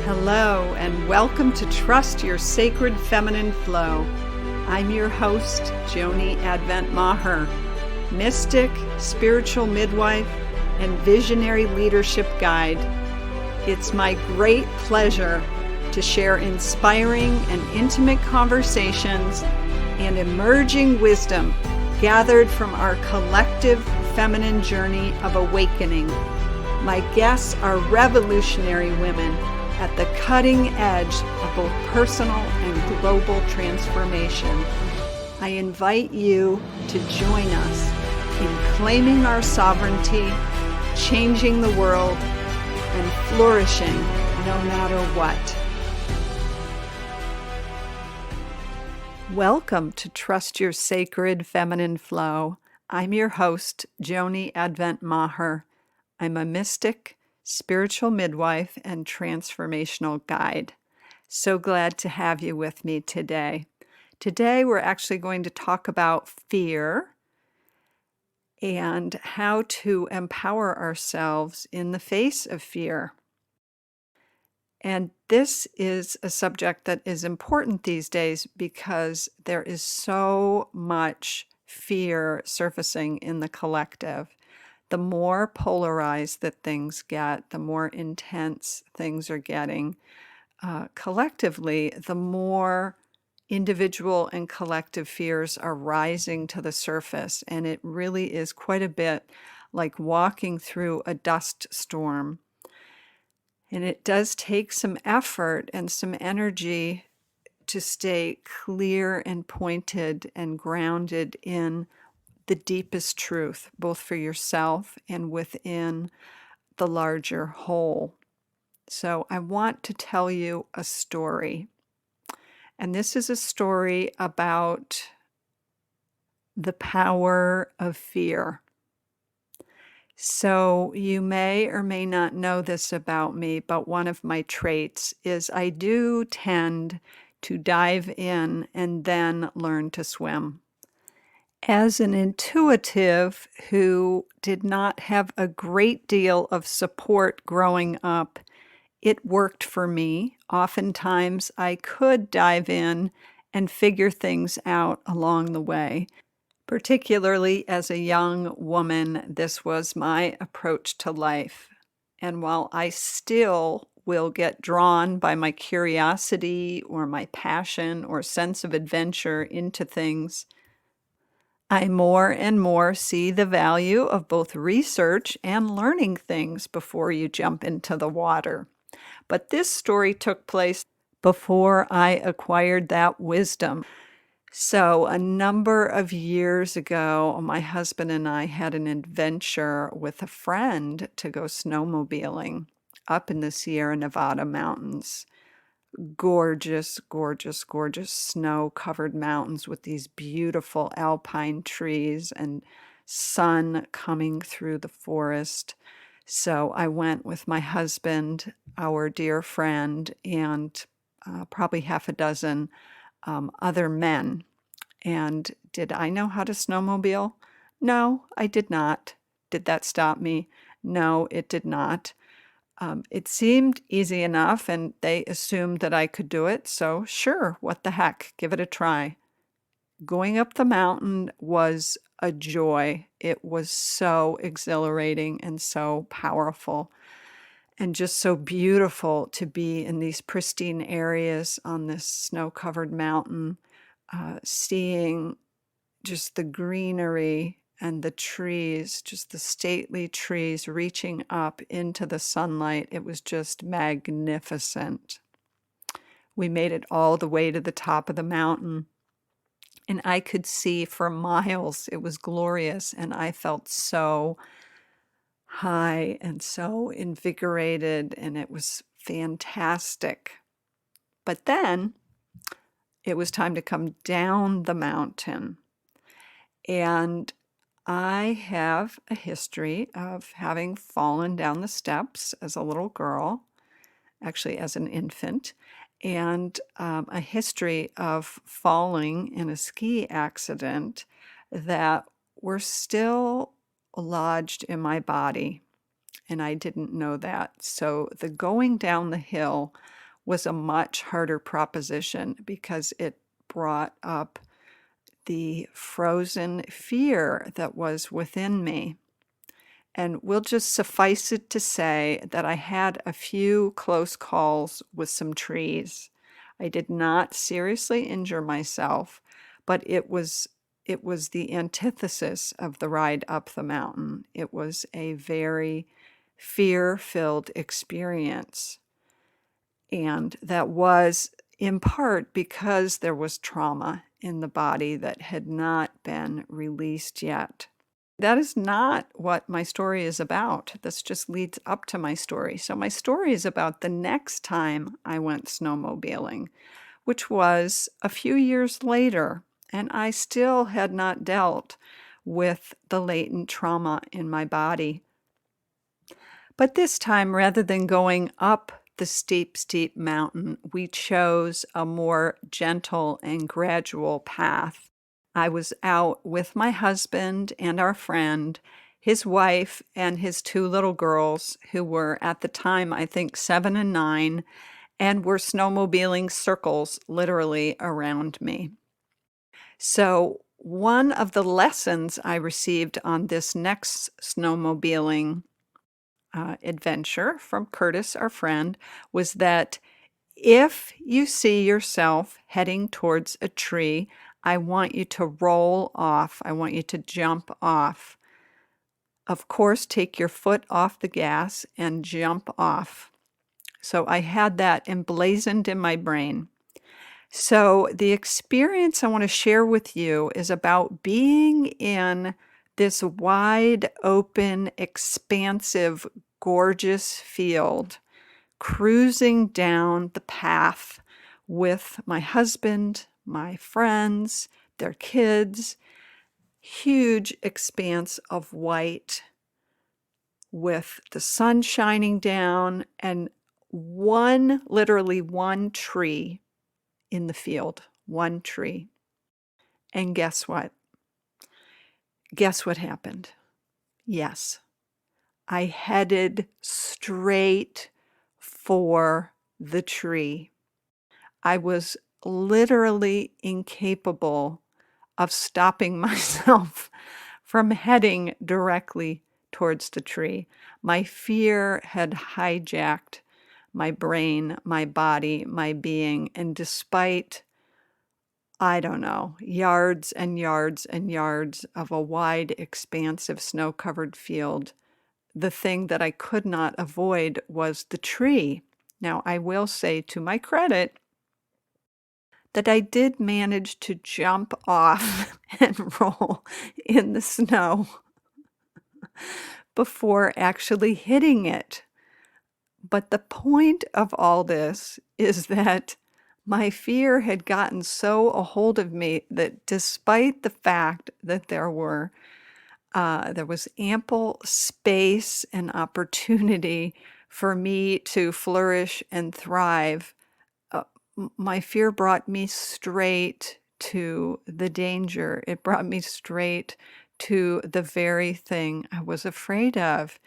Hello, and welcome to Trust Your Sacred Feminine Flow. I'm your host, Joni Advent Maher, mystic, spiritual midwife, and visionary leadership guide. It's my great pleasure to share inspiring and intimate conversations and emerging wisdom gathered from our collective feminine journey of awakening. My guests are revolutionary women at the cutting edge of both personal and global transformation. I invite you to join us in claiming our sovereignty, changing the world, and flourishing no matter what. Welcome to Trust Your Sacred Feminine Flow. I'm your host, Joni Advent Maher. I'm a mystic, spiritual midwife, and transformational guide. So glad to have you with me today. Today, we're actually going to talk about fear and how to empower ourselves in the face of fear. And this is a subject that is important these days because there is so much fear surfacing in the collective. The more polarized that things get, the more intense things are getting. Collectively, the more individual and collective fears are rising to the surface. And it really is quite a bit like walking through a dust storm. And it does take some effort and some energy to stay clear and pointed and grounded in the deepest truth, both for yourself and within the larger whole. So I want to tell you a story. And this is a story about the power of fear. So you may or may not know this about me, but one of my traits is I do tend to dive in and then learn to swim. As an intuitive who did not have a great deal of support growing up, it worked for me. Oftentimes, I could dive in and figure things out along the way. Particularly as a young woman, this was my approach to life. And while I still will get drawn by my curiosity or my passion or sense of adventure into things, I more and more see the value of both research and learning things before you jump into the water. But this story took place before I acquired that wisdom. So a number of years ago, my husband and I had an adventure with a friend to go snowmobiling up in the Sierra Nevada mountains. Gorgeous, gorgeous, gorgeous snow-covered mountains with these beautiful alpine trees and sun coming through the forest. So I went with my husband, our dear friend, and probably half a dozen other men. And did I know how to snowmobile? No, I did not. Did that stop me? No, it did not. It seemed easy enough, and they assumed that I could do it, so sure, what the heck, give it a try. Going up the mountain was a joy. It was so exhilarating and so powerful, and just so beautiful to be in these pristine areas on this snow-covered mountain, seeing just the greenery and the trees, just the stately trees reaching up into the sunlight. It was just magnificent. We made it all the way to the top of the mountain, and I could see for miles. It was glorious, and I felt so high and so invigorated, and it was fantastic. But then it was time to come down the mountain, and I have a history of having fallen down the steps as a little girl, actually as an infant, and a history of falling in a ski accident that were still lodged in my body. and I didn't know that. So the going down the hill was a much harder proposition because it brought up the frozen fear that was within me. And we'll just suffice it to say that I had a few close calls with some trees. I did not seriously injure myself, but it was the antithesis of the ride up the mountain. It was a very fear-filled experience. And that was in part because there was trauma in the body that had not been released yet. That is not what my story is about. This just leads up to my story. So my story is about the next time I went snowmobiling, which was a few years later, and I still had not dealt with the latent trauma in my body. But this time, rather than going up the steep, steep mountain, we chose a more gentle and gradual path. I was out with my husband and our friend, his wife, and his two little girls, who were at the time, I think, 7 and 9, and were snowmobiling circles literally around me. So, one of the lessons I received on this next snowmobiling adventure from Curtis, our friend, was that if you see yourself heading towards a tree, I want you to roll off. I want you to jump off. Of course, take your foot off the gas and jump off. So I had that emblazoned in my brain. So the experience I want to share with you is about being in this wide open, expansive, gorgeous field, cruising down the path with my husband, my friends, their kids, huge expanse of white with the sun shining down and literally one tree in the field, one tree. And guess what? Guess what happened? Yes, I headed straight for the tree. I was literally incapable of stopping myself from heading directly towards the tree. My fear had hijacked my brain, my body, my being, and despite, I don't know, yards and yards and yards of a wide, expansive, snow-covered field, the thing that I could not avoid was the tree. Now, I will say to my credit that I did manage to jump off and roll in the snow before actually hitting it. But the point of all this is that my fear had gotten so a hold of me that despite the fact that there was ample space and opportunity for me to flourish and thrive, my fear brought me straight to the danger. It brought me straight to the very thing I was afraid of.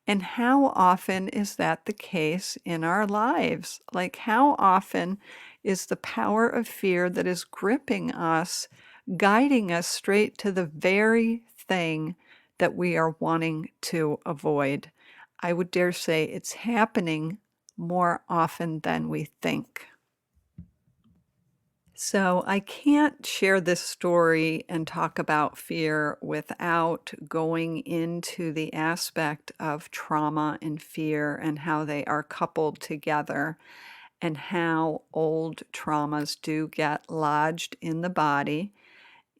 And how often is that the case in our lives? Like, how often is the power of fear that is gripping us, guiding us straight to the very thing that we are wanting to avoid? I would dare say it's happening more often than we think. So, I can't share this story and talk about fear without going into the aspect of trauma and fear and how they are coupled together, and how old traumas do get lodged in the body,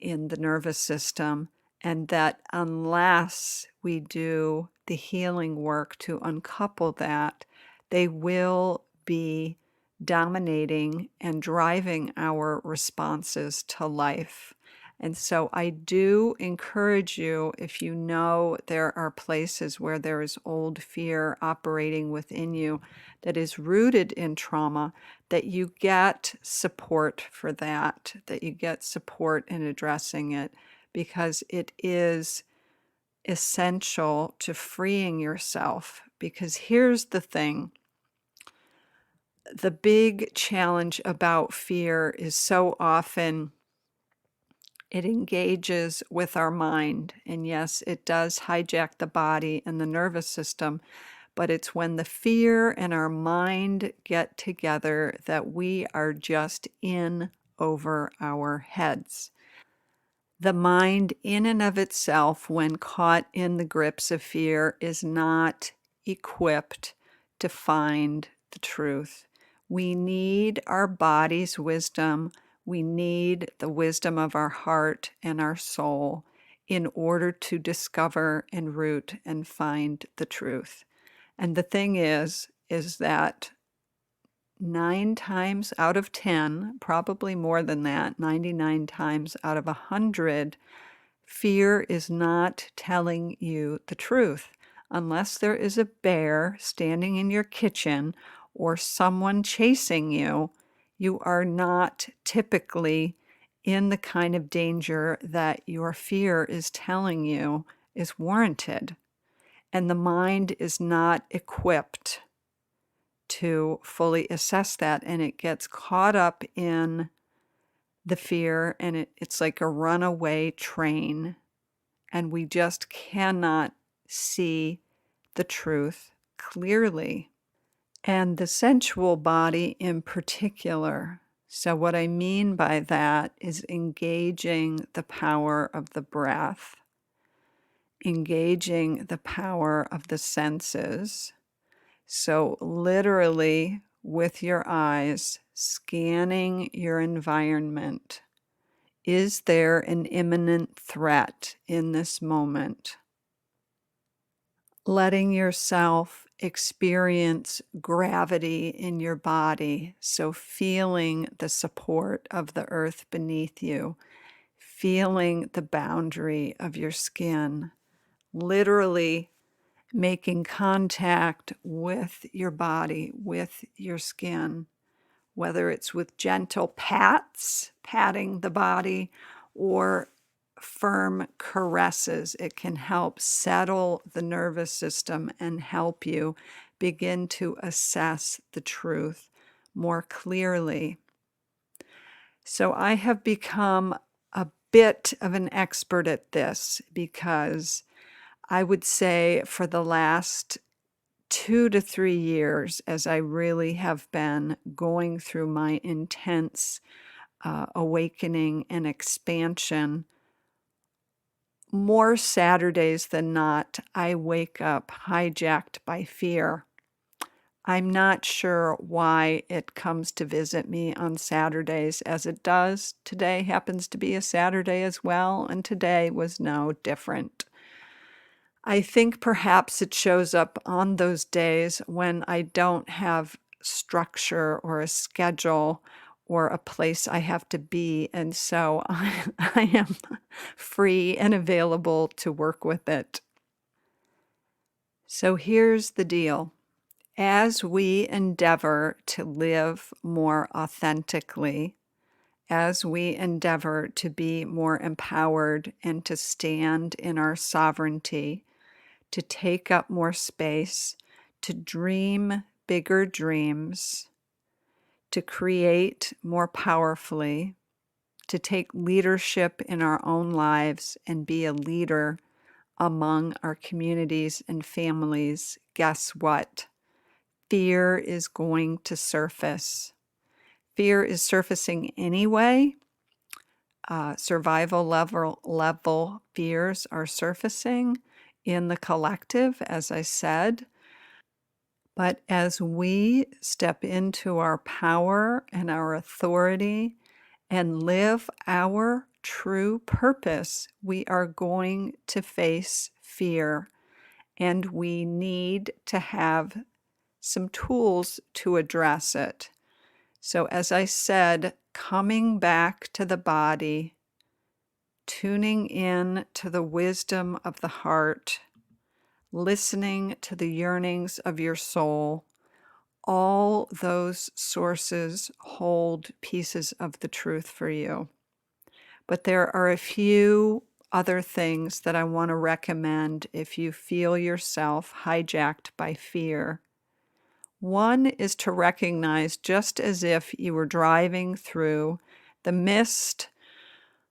in the nervous system, and that unless we do the healing work to uncouple that, they will be dominating and driving our responses to life. And so I do encourage you, if you know there are places where there is old fear operating within you that is rooted in trauma, that you get support for that, that you get support in addressing it, because it is essential to freeing yourself because here's the thing. The big challenge about fear is so often it engages with our mind. And yes, it does hijack the body and the nervous system, but it's when the fear and our mind get together that we are just in over our heads. The mind, in and of itself, when caught in the grips of fear, is not equipped to find the truth. We need our body's wisdom. We need the wisdom of our heart and our soul in order to discover and root and find the truth. And the thing is that 9 times out of 10, probably more than that, 99 times out of 100, fear is not telling you the truth. Unless there is a bear standing in your kitchen or someone chasing you, you are not typically in the kind of danger that your fear is telling you is warranted. And the mind is not equipped to fully assess that, and it gets caught up in the fear, and it's like a runaway train, and we just cannot see the truth clearly. And the sensual body in particular. So, what I mean by that is engaging the power of the breath, engaging the power of the senses. So, literally, with your eyes, scanning your environment. Is there an imminent threat in this moment? Letting yourself experience gravity in your body, so feeling the support of the earth beneath you, feeling the boundary of your skin, literally making contact with your body, with your skin, whether it's with gentle pats, patting the body, or firm caresses. It can help settle the nervous system and help you begin to assess the truth more clearly. So I have become a bit of an expert at this because I would say for the last 2 to 3 years, as I really have been going through my intense awakening and expansion, more Saturdays than not, I wake up hijacked by fear. I'm not sure why it comes to visit me on Saturdays as it does. Today happens to be a Saturday as well, and today was no different. I think perhaps it shows up on those days when I don't have structure or a schedule or a place I have to be, and so I am free and available to work with it. So here's the deal. As we endeavor to live more authentically, as we endeavor to be more empowered and to stand in our sovereignty, to take up more space, to dream bigger dreams, to create more powerfully, to take leadership in our own lives and be a leader among our communities and families, guess what? Fear is going to surface. Fear is surfacing anyway. Survival level fears are surfacing in the collective, as I said. But as we step into our power and our authority and live our true purpose, we are going to face fear, and we need to have some tools to address it. So, as I said, coming back to the body, tuning in to the wisdom of the heart, listening to the yearnings of your soul, all those sources hold pieces of the truth for you. But there are a few other things that I want to recommend if you feel yourself hijacked by fear. One is to recognize, just as if you were driving through the mist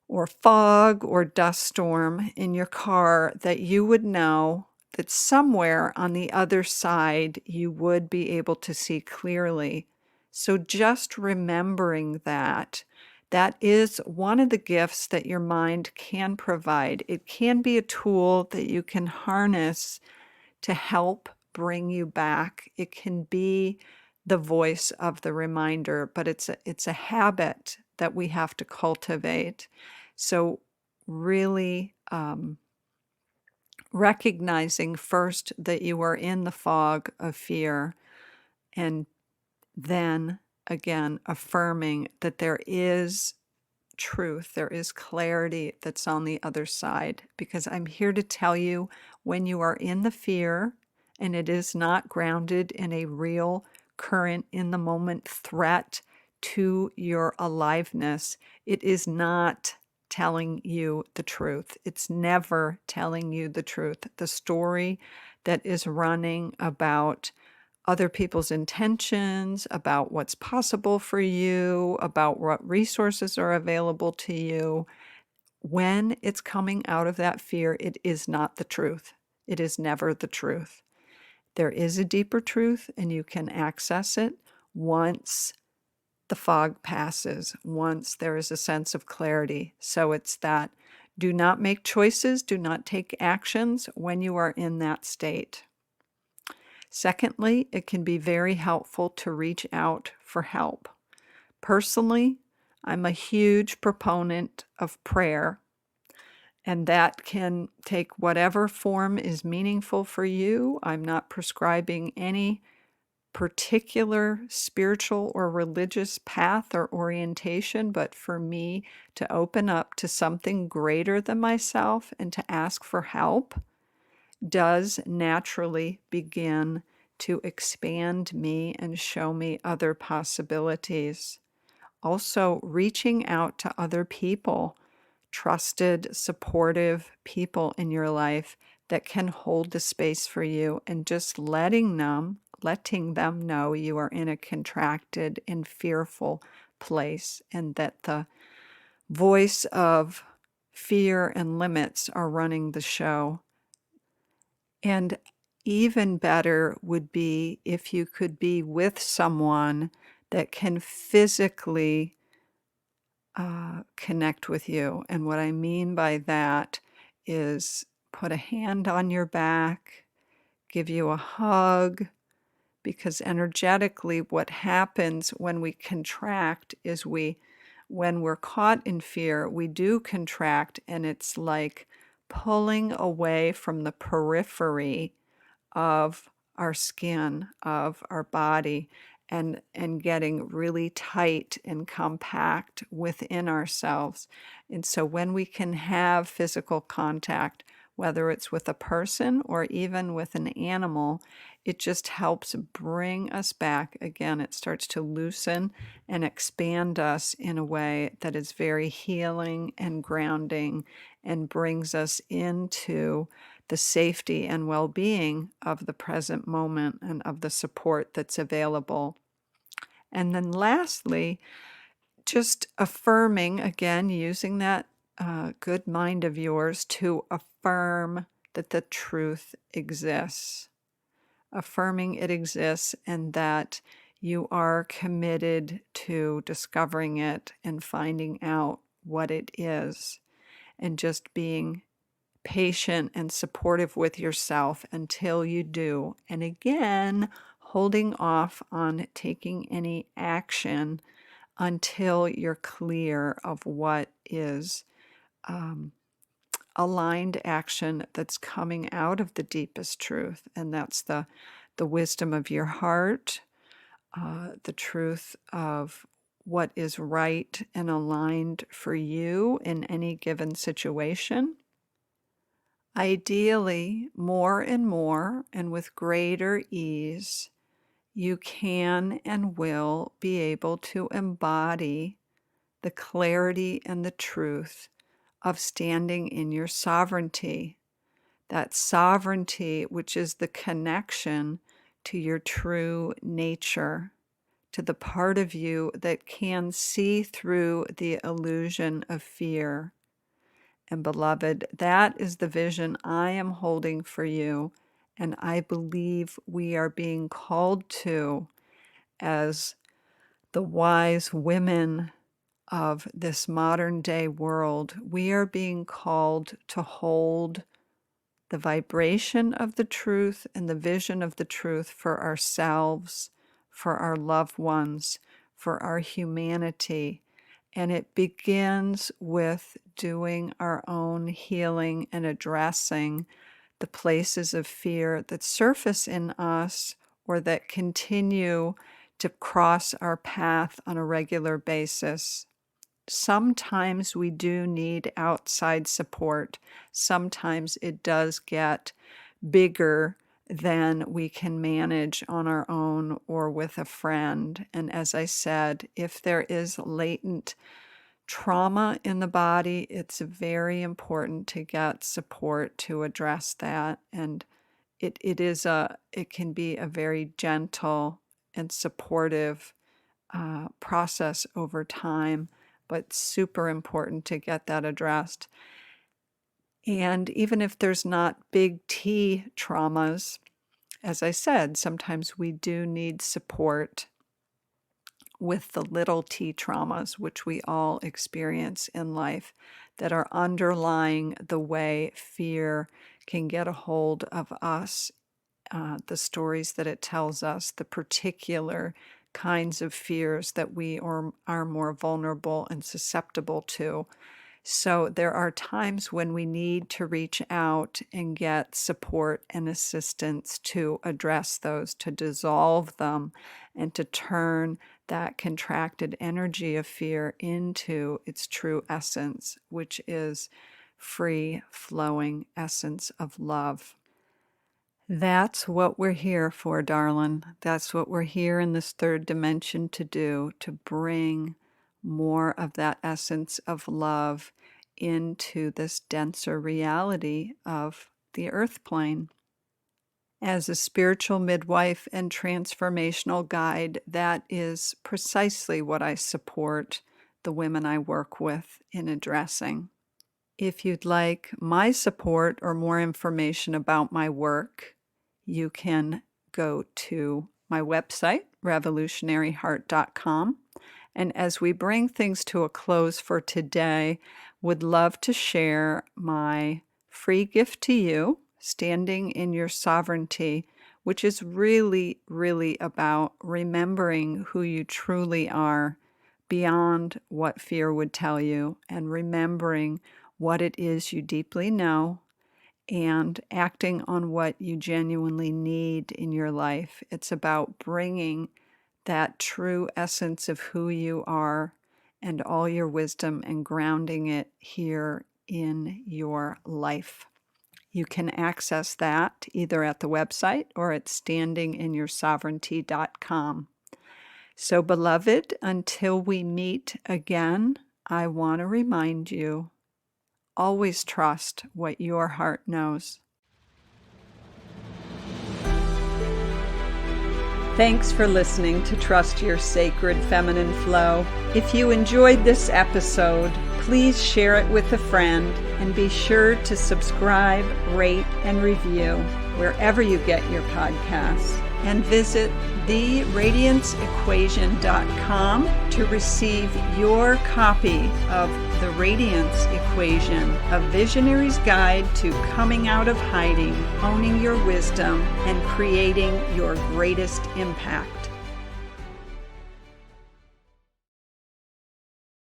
or fog or dust storm in your car, that you would know that somewhere on the other side you would be able to see clearly. So just remembering that, that is one of the gifts that your mind can provide. It can be a tool that you can harness to help bring you back. It can be the voice of the reminder, but it's a habit that we have to cultivate. So really recognizing first that you are in the fog of fear, and then again affirming that there is truth, there is clarity that's on the other side. Because I'm here to tell you, when you are in the fear and it is not grounded in a real, current, in the moment threat to your aliveness, it is not telling you the truth. It's never telling you the truth. The story that is running about other people's intentions, about what's possible for you, about what resources are available to you. When it's coming out of that fear, it is not the truth. It is never the truth. There is a deeper truth, and you can access it once the fog passes, once there is a sense of clarity. So it's that do not make choices, do not take actions when you are in that state. Secondly, it can be very helpful to reach out for help. Personally, I'm a huge proponent of prayer, and that can take whatever form is meaningful for you. I'm not prescribing any particular spiritual or religious path or orientation, but for me to open up to something greater than myself and to ask for help does naturally begin to expand me and show me other possibilities. Also, reaching out to other people, trusted, supportive people in your life that can hold the space for you, and just letting them know you are in a contracted and fearful place, and that the voice of fear and limits are running the show. And even better would be if you could be with someone that can physically connect with you. And what I mean by that is put a hand on your back, give you a hug, because energetically what happens when we contract is when we're caught in fear, we do contract, and it's like pulling away from the periphery of our skin, of our body, and getting really tight and compact within ourselves. And so when we can have physical contact, whether it's with a person or even with an animal, it just helps bring us back. Again, it starts to loosen and expand us in a way that is very healing and grounding, and brings us into the safety and well-being of the present moment and of the support that's available. And then lastly, just affirming, again, using that good mind of yours to affirm that the truth exists. Affirming it exists, and that you are committed to discovering it and finding out what it is, and just being patient and supportive with yourself until you do. And again, holding off on taking any action until you're clear of what is aligned action that's coming out of the deepest truth. And that's the wisdom of your heart, the truth of what is right and aligned for you in any given situation. Ideally, more and more, and with greater ease, you can and will be able to embody the clarity and the truth of standing in your sovereignty. That sovereignty, which is the connection to your true nature, to the part of you that can see through the illusion of fear. And beloved, that is the vision I am holding for you, and I believe we are being called to as the wise women of this modern day world. We are being called to hold the vibration of the truth and the vision of the truth for ourselves, for our loved ones, for our humanity. And it begins with doing our own healing and addressing the places of fear that surface in us or that continue to cross our path on a regular basis. Sometimes we do need outside support. Sometimes it does get bigger than we can manage on our own or with a friend. And as I said, if there is latent trauma in the body, it's very important to get support to address that. And it can be a very gentle and supportive process over time, but super important to get that addressed. And even if there's not big T traumas, as I said, sometimes we do need support with the little t traumas, which we all experience in life, that are underlying the way fear can get a hold of us, the stories that it tells us, the particular kinds of fears that we are more vulnerable and susceptible to. So there are times when we need to reach out and get support and assistance to address those, to dissolve them, and to turn that contracted energy of fear into its true essence, which is free flowing essence of love. That's what we're here for, darling. That's what we're here in this third dimension to do, to bring more of that essence of love into this denser reality of the earth plane. As a spiritual midwife and transformational guide, that is precisely what I support the women I work with in addressing. If you'd like my support or more information about my work, you can go to my website, revolutionaryheart.com. And as we bring things to a close for today, would love to share my free gift to you, Standing in Your Sovereignty, which is really, really about remembering who you truly are beyond what fear would tell you, and remembering what it is you deeply know and acting on what you genuinely need in your life. It's about bringing that true essence of who you are and all your wisdom and grounding it here in your life. You can access that either at the website or at standinginyoursovereignty.com. So, beloved, until we meet again, I want to remind you, always trust what your heart knows. Thanks for listening to Trust Your Sacred Feminine Flow. If you enjoyed this episode, please share it with a friend and be sure to subscribe, rate, and review wherever you get your podcasts. And visit theradianceequation.com to receive your copy of The Radiance Equation, a visionary's guide to coming out of hiding, owning your wisdom, and creating your greatest impact.